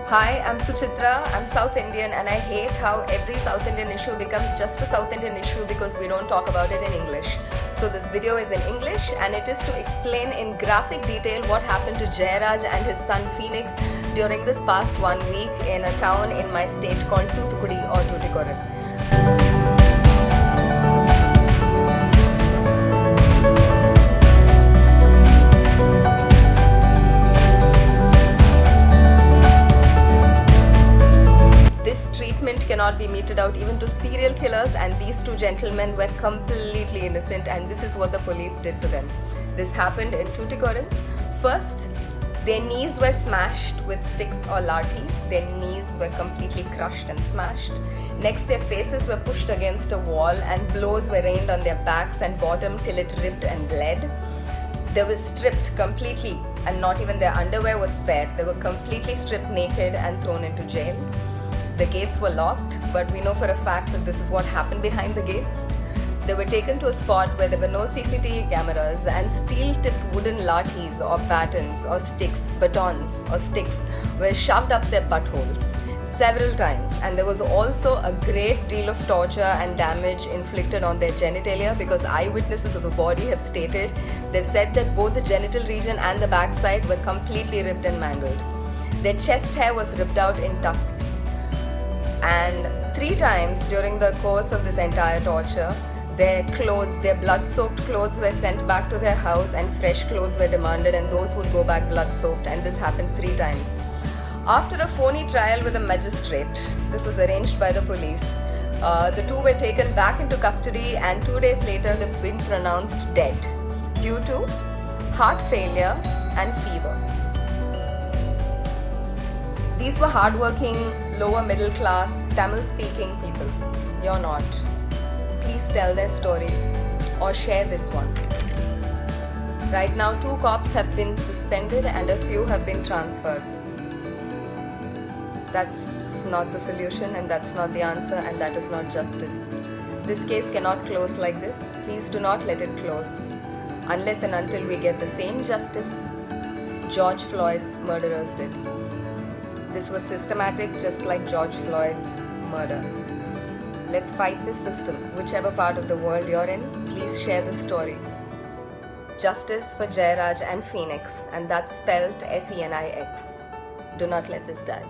Hi, I'm Suchitra. I'm South Indian and I hate how every South Indian issue becomes just a South Indian issue because we don't talk about it in English. So this video is in English and it is to explain in graphic detail what happened to Jayaraj and his son Phoenix during this past 1 week in a town in my state called Thoothukudi or Tuticorin. This treatment cannot be meted out even to serial killers, and these two gentlemen were completely innocent, and this is what the police did to them. This happened in Tuticorin. First, their knees were smashed with sticks or lathis. Their knees were completely crushed and smashed. Next, their faces were pushed against a wall and blows were rained on their backs and bottom till it ripped and bled. They were stripped completely and not even their underwear was spared. They were completely stripped naked and thrown into jail. The gates were locked, but we know for a fact that this is what happened behind the gates. They were taken to a spot where there were no CCTV cameras and steel-tipped wooden lathis or batons or batons or sticks were shoved up their buttholes several times, and there was also a great deal of torture and damage inflicted on their genitalia because eyewitnesses of the body have stated, they've said that both the genital region and the backside were completely ripped and mangled. Their chest hair was ripped out in tufts. And 3 times during the course of this entire torture, their clothes, their blood-soaked clothes were sent back to their house and fresh clothes were demanded and those would go back blood-soaked, and this happened 3 times. After a phony trial with a magistrate, this was arranged by the police, the two were taken back into custody and 2 days later they've been pronounced dead due to heart failure and fever. These were hardworking, lower middle class, Tamil speaking people. You're not. Please tell their story or share this one. Right now 2 cops have been suspended and a few have been transferred. That's not the solution and that's not the answer and that is not justice. This case cannot close like this. Please do not let it close unless and until we get the same justice George Floyd's murderers did. This was systematic, just like George Floyd's murder. Let's fight this system. Whichever part of the world you're in, please share the story. Justice for Jayaraj and Phoenix, and that's spelled Phoenix. Do not let this die.